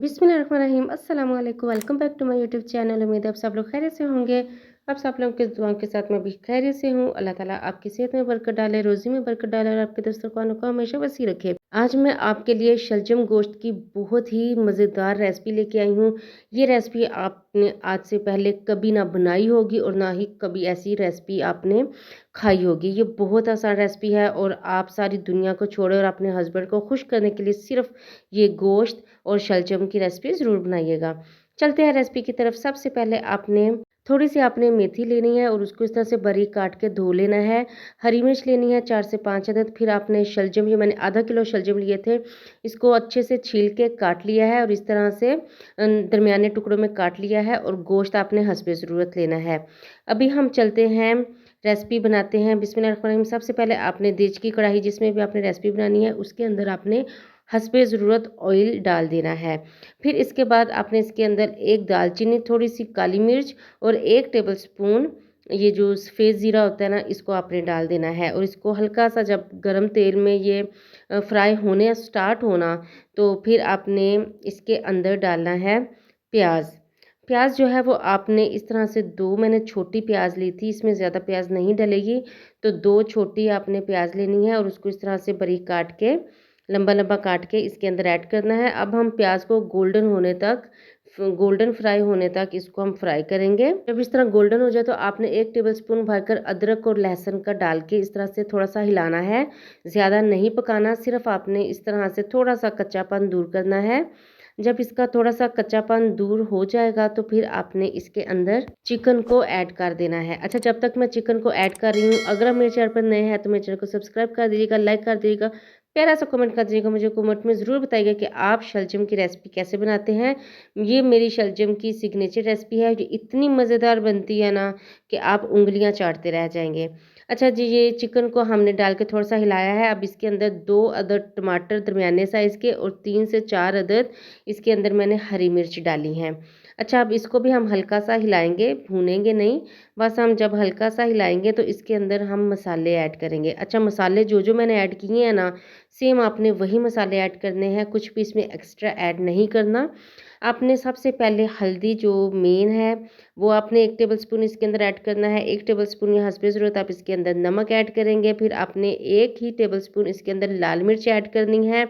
बिस्मिल्लाहिर्रहमानिर्रहीम अस्सलाम वालेकुम welcome back to my YouTube channel. उम्मीद है आप सब लोग खैरियत से होंगे। आप सब लोगों के दुआओं के साथ मैं भी खैरियत से हूँ। अल्लाह ताला आपकी सेहत में बरकत डाले, रोज़ी में बरकत डाले और आपके दस्तरखानों को हमेशा वसी रखे। आज मैं आपके लिए शलजम गोश्त की बहुत ही मज़ेदार रेसिपी लेके आई हूँ। ये रेसिपी आपने आज से पहले कभी ना बनाई होगी और ना ही कभी ऐसी रेसिपी आपने खाई होगी। ये बहुत आसान रेसिपी है और आप सारी दुनिया को छोड़े और अपने हस्बैंड को खुश करने के लिए सिर्फ ये गोश्त और शलजम की रेसिपी ज़रूर बनाइएगा। चलते हैं रेसिपी की तरफ। सबसे पहले आपने मेथी लेनी है और उसको इस तरह से बारीक काट के धो लेना है। हरी मिर्च लेनी है 4 से 5 अदद। फिर आपने शलजम, ये मैंने आधा किलो शलजम लिए थे, इसको अच्छे से छील के काट लिया है और इस तरह से दरमियाने टुकड़ों में काट लिया है और गोश्त आपने हस्बे ज़रूरत लेना है। अभी हम चलते हैं, रेसिपी बनाते हैं। बिस्मिल्लाहिर्रहमानिर्रहीम। सबसे पहले आपने देच की कढ़ाई, जिसमें भी आपने रेसिपी बनानी है, उसके अंदर आपने हस्बे ज़रूरत ऑयल डाल देना है। फिर इसके बाद आपने इसके अंदर एक दालचीनी, थोड़ी सी काली मिर्च और 1 टेबलस्पून ये जो सफ़ेद ज़ीरा होता है ना, इसको आपने डाल देना है और इसको हल्का सा जब गरम तेल में ये फ्राई होने स्टार्ट होना, तो फिर आपने इसके अंदर डालना है प्याज। प्याज जो है वो आपने इस तरह से 2, मैंने छोटी प्याज ली थी, इसमें ज़्यादा प्याज नहीं डलेगी, तो 2 छोटी आपने प्याज लेनी है और उसको इस तरह से बारीक काट के, लंबा लंबा काट के इसके अंदर ऐड करना है। अब हम प्याज को गोल्डन फ्राई होने तक इसको हम फ्राई करेंगे। जब इस तरह गोल्डन हो जाए तो आपने 1 टेबलस्पून भरकर अदरक और लहसुन का डाल के इस तरह से थोड़ा सा हिलाना है। ज़्यादा नहीं पकाना, सिर्फ आपने इस तरह से थोड़ा सा कच्चापन दूर करना है। जब इसका थोड़ा सा कच्चापन दूर हो जाएगा तो फिर आपने इसके अंदर चिकन को ऐड कर देना है। अच्छा, जब तक मैं चिकन को ऐड कर रही हूँ, अगर आप मेरे चैनल पर नए हैं तो मेरे चैनल को सब्सक्राइब कर दीजिएगा, लाइक कर दीजिएगा, प्यारा सा कमेंट कर दीजिएगा। मुझे कमेंट में ज़रूर बताइएगा कि आप शलजम की रेसिपी कैसे बनाते हैं। ये मेरी शलजम की सिग्नेचर रेसिपी है, जो इतनी मज़ेदार बनती है ना कि आप उँगलियाँ चाटते रह जाएंगे। अच्छा जी, ये चिकन को हमने डाल के थोड़ा सा हिलाया है। अब इसके अंदर 2 अदद टमाटर दरमियाने साइज़ के और 3 से 4 अदद इसके अंदर मैंने हरी मिर्च डाली हैं। अच्छा, अब इसको भी हम हल्का सा हिलाएँगे, भूनेंगे नहीं, बस हम जब हल्का सा हिलाएँगे तो इसके अंदर हम मसाले ऐड करेंगे। अच्छा, मसाले जो मैंने ऐड किए हैं ना, सेम आपने वही मसाले ऐड करने हैं, कुछ भी इसमें एक्स्ट्रा ऐड नहीं करना। आपने सबसे पहले हल्दी जो मेन है, वो आपने 1 टेबलस्पून इसके अंदर ऐड करना है। 1 टेबलस्पून या हस्बे ज़रूरत आप इसके अंदर नमक ऐड करेंगे। फिर आपने 1 ही टेबलस्पून इसके अंदर लाल मिर्च ऐड करनी है।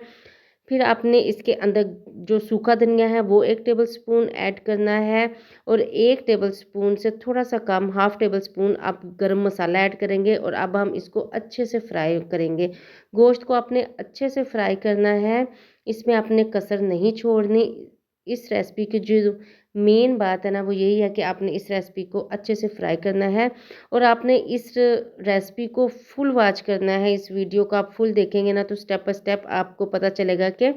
फिर आपने इसके अंदर जो सूखा धनिया है वो 1 टेबलस्पून ऐड करना है और 1 टेबलस्पून से थोड़ा सा कम, हाफ़ टेबलस्पून आप गरम मसाला ऐड करेंगे और अब हम इसको अच्छे से फ्राई करेंगे। गोश्त को आपने अच्छे से फ्राई करना है, इसमें आपने कसर नहीं छोड़नी। इस रेसिपी की जो मेन बात है ना, वो यही है कि आपने इस रेसिपी को अच्छे से फ्राई करना है और आपने इस रेसिपी को फुल वॉच करना है। इस वीडियो को आप फुल देखेंगे ना तो स्टेप बाय स्टेप आपको पता चलेगा कि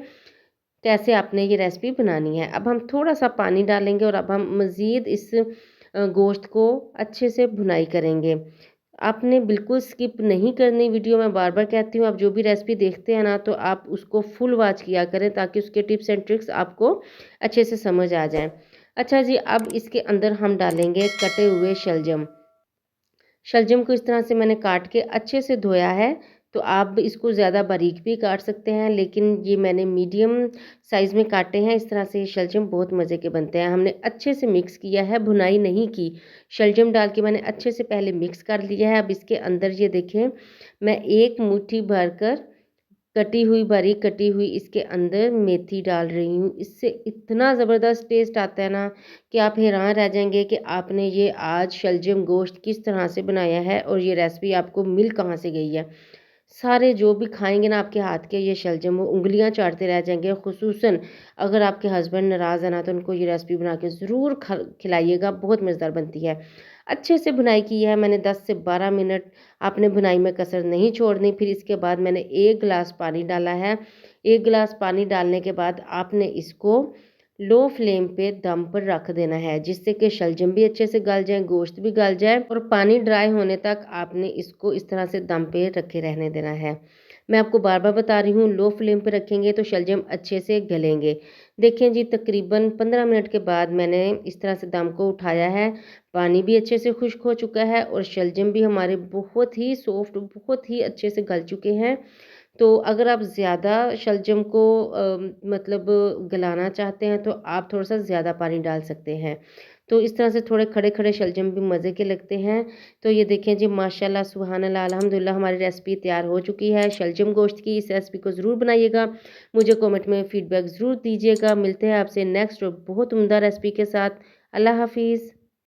कैसे आपने ये रेसिपी बनानी है। अब हम थोड़ा-सा पानी डालेंगे और अब हम मज़ीद इस गोश्त को अच्छे से भुनाई करेंगे। आपने बिल्कुल स्किप नहीं करनी वीडियो, मैं बार-बार कहती हूँ। आप जो भी रेसिपी देखते हैं ना, तो आप उसको फुल वॉच किया करें ताकि उसके टिप्स एंड ट्रिक्स आपको अच्छे से समझ आ जाएँ। अच्छा जी, अब इसके अंदर हम डालेंगे कटे हुए शलजम। शलजम को इस तरह से मैंने काट के अच्छे से धोया है, तो आप इसको ज़्यादा बारीक भी काट सकते हैं, लेकिन ये मैंने मीडियम साइज़ में काटे हैं। इस तरह से ये शलजम बहुत मज़े के बनते हैं। हमने अच्छे से मिक्स किया है, भुनाई नहीं की। शलजम डाल के मैंने अच्छे से पहले मिक्स कर लिया है। अब इसके अंदर ये देखें, मैं 1 मुट्ठी भरकर कटी हुई, बारीक कटी हुई इसके अंदर मेथी डाल रही हूँ। इससे इतना ज़बरदस्त टेस्ट आता है ना कि आप हैरान रह जाएँगे कि आपने ये आज शलजम गोश्त किस तरह से बनाया है और ये रेसिपी आपको मिल कहाँ से गई है। सारे जो भी खाएँगे ना आपके हाथ के ये शलजम, वो उँगलियाँ चाटते रह जाएँगे। ख़ुसूसन अगर आपके हस्बैंड नाराज़ हैं ना, तो उनको ये रेसिपी बना के ज़रूर खिलाइएगा, बहुत मज़ेदार बनती है। अच्छे से भुनाई की है मैंने 10 से 12 मिनट, आपने भुनाई में कसर नहीं छोड़नी। फिर इसके बाद मैंने 1 गिलास पानी डाला है। 1 गिलास पानी डालने के बाद आपने इसको लो फ्लेम पे दम पर रख देना है, जिससे कि शलजम भी अच्छे से गल जाए, गोश्त भी गल जाए और पानी ड्राई होने तक आपने इसको इस तरह से दम पे रखे रहने देना है। मैं आपको बार-बार बता रही हूँ, लो फ्लेम पे रखेंगे तो शलजम अच्छे से गलेंगे। देखें जी, तकरीबन 15 मिनट के बाद मैंने इस तरह से दम को उठाया है। पानी भी अच्छे से खुश्क हो चुका है और शलजम भी हमारे बहुत ही सॉफ्ट, बहुत ही अच्छे से गल चुके हैं। तो अगर आप ज़्यादा शलजम को मतलब गलाना चाहते हैं तो आप थोड़ा-सा ज़्यादा पानी डाल सकते हैं। तो इस तरह से थोड़े खड़े-खड़े शलजम भी मज़े के लगते हैं। तो ये देखें जी माशाल्लाह सुबहान अल्लाह अल्हम्दुलिल्लाह हमारी रेसिपी तैयार हो चुकी है शलजम गोश्त की। इस रेसिपी को ज़रूर बनाइएगा। मुझे कमेंट में फ़ीडबैक ज़रूर दीजिएगा। मिलते हैं आपसे नेक्स्ट और बहुत उम्दा रेसिपी के साथ। अल्लाह हाफ़िज़।